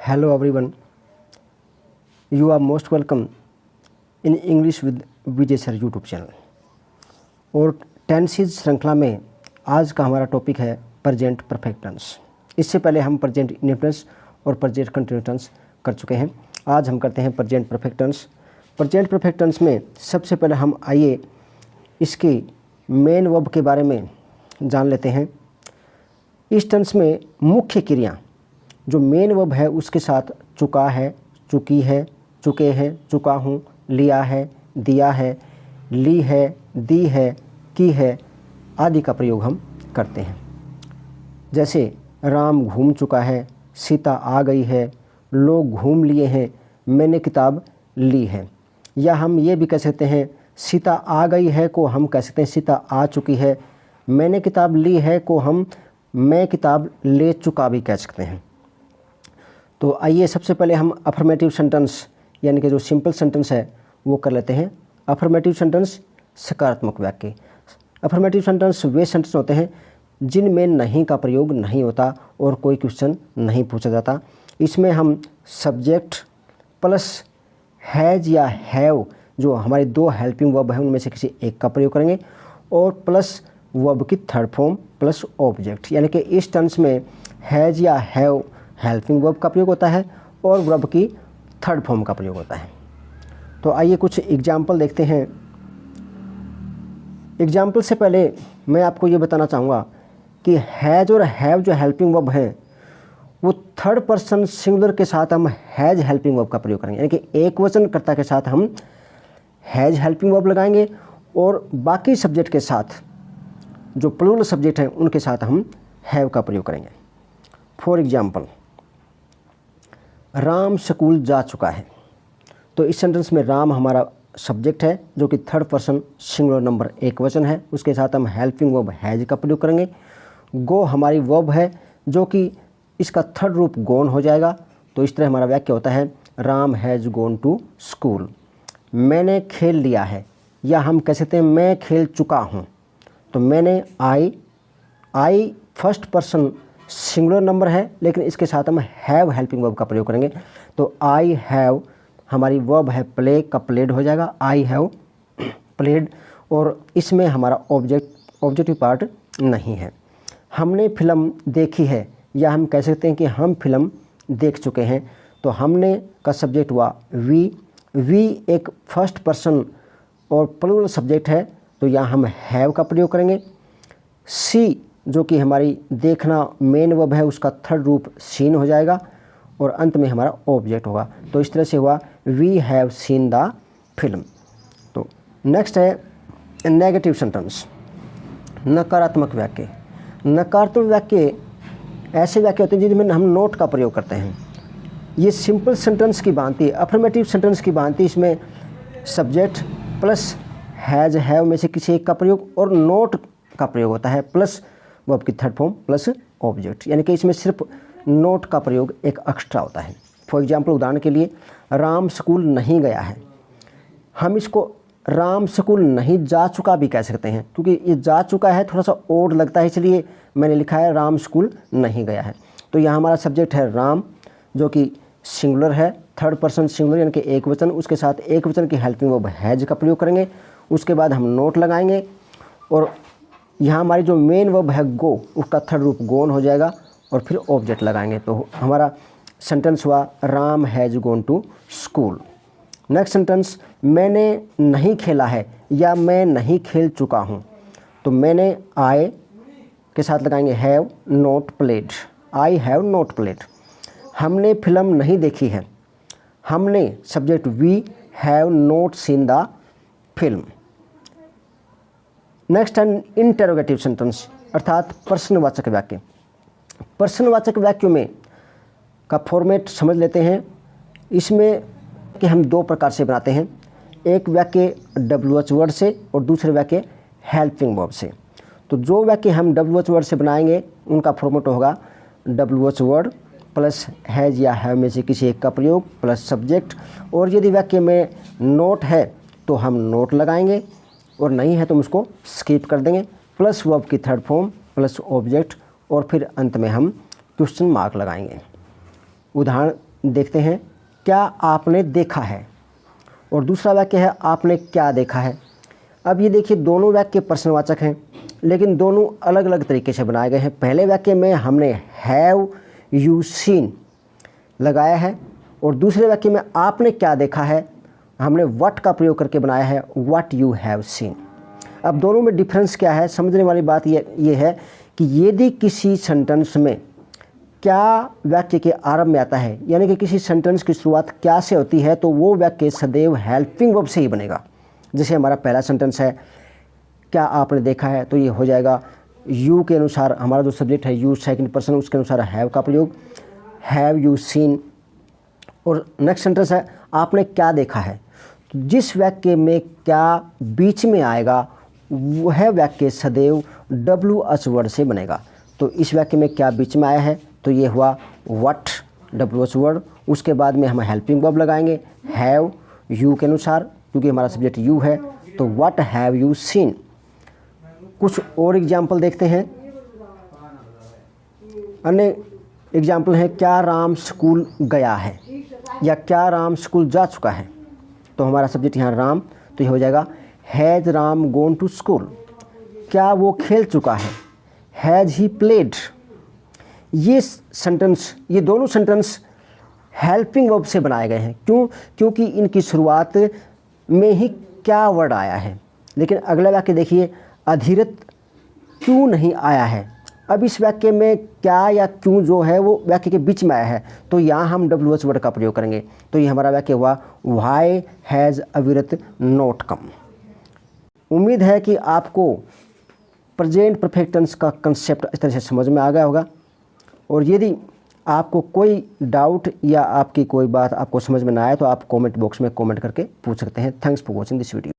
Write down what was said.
Hello everyone, you are most welcome in English with Vijay sir YouTube channel. और tenses श्रृंखला में आज का हमारा टॉपिक है प्रेजेंट परफेक्ट टेंस। इससे पहले हम प्रेजेंट इंडेफिनिट और प्रेजेंट कंटिन्यूस टेंस कर चुके हैं। आज हम करते हैं present perfect tense. Present perfect tense में सबसे पहले हम आइए इसके मेन वर्ब के बारे में जान लेते हैं। इस टेंस में मुख्य क्रिया जो मेन वर्ब है उसके साथ चुका है, चुकी है, चुके हैं, चुका हूँ, लिया है, दिया है, ली है, दी है, की है आदि का प्रयोग हम करते हैं। जैसे राम घूम चुका है, सीता आ गई है, लोग घूम लिए हैं, मैंने किताब ली है। या हम ये भी कह सकते हैं सीता आ गई है को हम कह सकते हैं सीता आ चुकी है, मैंने किताब ली है को हम मैं किताब ले चुका भी कह सकते हैं। तो आइए सबसे पहले हम अफर्मेटिव सेंटेंस यानी कि जो सिंपल सेंटेंस है वो कर लेते हैं। अफर्मेटिव सेंटेंस सकारात्मक वाक्य। अफर्मेटिव सेंटेंस वे सेंटेंस होते हैं जिनमें नहीं का प्रयोग नहीं होता और कोई क्वेश्चन नहीं पूछा जाता। इसमें हम सब्जेक्ट प्लस हैज़ या हैव जो हमारे दो हेल्पिंग वर्ब हैं उनमें से किसी एक का प्रयोग करेंगे और प्लस वर्ब की थर्ड फॉर्म प्लस ऑब्जेक्ट। यानी कि इस टेंस में हैज़ या हैव हेल्पिंग वर्ब का प्रयोग होता है और वर्ब की थर्ड फॉर्म का प्रयोग होता है। तो आइए कुछ एग्जाम्पल देखते हैं। एग्जाम्पल से पहले मैं आपको ये बताना चाहूँगा कि हैज़ और हैव जो हेल्पिंग वर्ब हैं वो थर्ड पर्सन सिंगुलर के साथ हम हैज़ हेल्पिंग वर्ब का प्रयोग करेंगे। यानी कि एक वचनकर्ता के साथ हम हैज़ हेल्पिंग वर्ब लगाएंगे और बाकी सब्जेक्ट के साथ जो प्लूरल सब्जेक्ट हैं उनके साथ हम हैव का प्रयोग करेंगे। फॉर एग्जाम्पल, राम स्कूल जा चुका है। तो इस सेंटेंस में राम हमारा सब्जेक्ट है जो कि थर्ड पर्सन सिंगुलर नंबर एक वचन है, उसके साथ हम हेल्पिंग वर्ब हैज़ का प्रयोग करेंगे। गो हमारी वर्ब है जो कि इसका थर्ड रूप गोन हो जाएगा। तो इस तरह हमारा वाक्य होता है Ram has gone to school. मैंने खेल लिया है या हम कह सकते हैं मैं खेल चुका हूँ। तो मैंने आई फर्स्ट पर्सन सिंगुलर नंबर है लेकिन इसके साथ हम हैव हेल्पिंग वर्ब का प्रयोग करेंगे। तो आई हैव हमारी वर्ब है प्ले का प्लेड हो जाएगा, आई हैव प्लेड। और इसमें हमारा ऑब्जेक्टिव पार्ट नहीं है। हमने फिल्म देखी है या हम कह सकते हैं कि हम फिल्म देख चुके हैं। तो हमने का सब्जेक्ट हुआ वी एक फर्स्ट पर्सन और प्लूरल सब्जेक्ट है तो यहाँ हम हैव का प्रयोग करेंगे। सी जो कि हमारी देखना मेन वर्ब है उसका थर्ड रूप सीन हो जाएगा और अंत में हमारा ऑब्जेक्ट होगा। तो इस तरह से हुआ we have seen the film. तो नेक्स्ट है नेगेटिव सेंटेंस, नकारात्मक वाक्य। नकारात्मक वाक्य ऐसे वाक्य होते हैं जिनमें हम नोट का प्रयोग करते हैं। ये सिंपल सेंटेंस की भांति अफर्मेटिव सेंटेंस की भांति इसमें सब्जेक्ट प्लस हैज़ हैव में से किसी एक का प्रयोग और नोट का प्रयोग होता है प्लस वर्ब की थर्ड फॉर्म प्लस ऑब्जेक्ट। यानी कि इसमें सिर्फ नोट का प्रयोग एक एक्स्ट्रा होता है। फॉर एग्जांपल उदाहरण के लिए राम स्कूल नहीं गया है, हम इसको राम स्कूल नहीं जा चुका भी कह सकते हैं क्योंकि ये जा चुका है थोड़ा सा ओड लगता है इसलिए मैंने लिखा है राम स्कूल नहीं गया है। तो यहाँ हमारा सब्जेक्ट है राम जो कि सिंगुलर है, थर्ड पर्सन सिंगुलर यानी कि एक वचन, उसके साथ एक वचन की हेल्पिंग वर्ब हैज़ का प्रयोग करेंगे। उसके बाद हम नोट लगाएंगे और यहाँ हमारी जो मेन वर्ब है गो उसका थर्ड रूप गोन हो जाएगा और फिर ऑब्जेक्ट लगाएंगे। तो हमारा सेंटेंस हुआ Ram has gone to school. Next sentence, मैंने नहीं खेला है या मैं नहीं खेल चुका हूँ। तो मैंने आई के साथ लगाएंगे have not played, I have not played. हमने फिल्म नहीं देखी है, हमने subject we have not seen the film. Next है इंटेरोगेटिव सेंटेंस अर्थात प्रश्नवाचक वाक्य। प्रश्नवाचक वाक्यों में का फॉर्मेट समझ लेते हैं। इसमें कि हम दो प्रकार से बनाते हैं, एक वाक्य WH वर्ड से और दूसरे वाक्य हेल्पिंग वर्ब से। तो जो वाक्य हम WH वर्ड से बनाएंगे उनका फॉर्मेट होगा WH वर्ड प्लस हैज़ या हैव में से किसी एक का प्रयोग प्लस सब्जेक्ट। और यदि वाक्य में नोट है तो हम नोट लगाएंगे और नहीं है तो हम उसको स्किप कर देंगे प्लस वर्ब की थर्ड फॉर्म प्लस ऑब्जेक्ट और फिर अंत में हम क्वेश्चन मार्क लगाएंगे। उदाहरण देखते हैं, क्या आपने देखा है, और दूसरा वाक्य है आपने क्या देखा है। अब ये देखिए दोनों वाक्य प्रश्नवाचक हैं, लेकिन दोनों अलग अलग तरीके से बनाए गए हैं। पहले वाक्य में हमने हैव यू सीन लगाया है, और दूसरे वाक्य में आपने क्या देखा है हमने व्हाट का प्रयोग करके बनाया है, व्हाट यू हैव सीन। अब दोनों में डिफरेंस क्या है, समझने वाली बात ये है कि यदि किसी सेंटेंस में क्या वाक्य के आरंभ में आता है, यानी कि किसी सेंटेंस की शुरुआत क्या से होती है, तो वो वाक्य सदैव हेल्पिंग वर्ब से ही बनेगा। जैसे हमारा पहला सेंटेंस है क्या आपने देखा है, तो ये हो जाएगा यू के अनुसार, हमारा जो सब्जेक्ट है यू सेकंड पर्सन, उसके अनुसार हैव का प्रयोग, हैव यू सीन। और नेक्स्ट सेंटेंस है आपने क्या देखा है, तो जिस वाक्य में क्या बीच में आएगा वह वाक्य सदैव WH वर्ड से बनेगा। तो इस वाक्य में क्या बीच में आया है, तो ये हुआ व्हाट WH वर्ड। उसके बाद में हम हेल्पिंग वर्ब लगाएंगे हैव यू के अनुसार, क्योंकि हमारा सब्जेक्ट यू है, तो व्हाट हैव यू सीन। कुछ और एग्जाम्पल देखते हैं। अन्य एग्जाम्पल है क्या राम स्कूल गया है, या क्या राम स्कूल जा चुका है। तो हमारा सब्जेक्ट यहाँ राम, तो ये हो जाएगा has Ram gone to school. क्या वो खेल चुका है, हैज़ ही प्लेड। ये सेंटेंस, ये दोनों सेंटेंस हेल्पिंग वर्ब से बनाए गए हैं। क्योंकि इनकी शुरुआत में ही क्या वर्ड आया है। लेकिन अगला वाक्य देखिए अधिरथ क्यों नहीं आया है। अब इस वाक्य में क्या या क्यों जो है वो वाक्य के बीच में आया है, तो यहाँ हम WH वर्ड का प्रयोग करेंगे। तो ये हमारा वाक्य हुआ व्हाई हैज़ अविरत नॉट कम। उम्मीद है कि आपको प्रेजेंट परफेक्ट टेंस का कंसेप्ट इस तरह से समझ में आ गया होगा। और यदि आपको कोई डाउट या आपकी कोई बात आपको समझ में ना आए, तो आप कमेंट बॉक्स में कमेंट करके पूछ सकते हैं। Thanks for watching this video.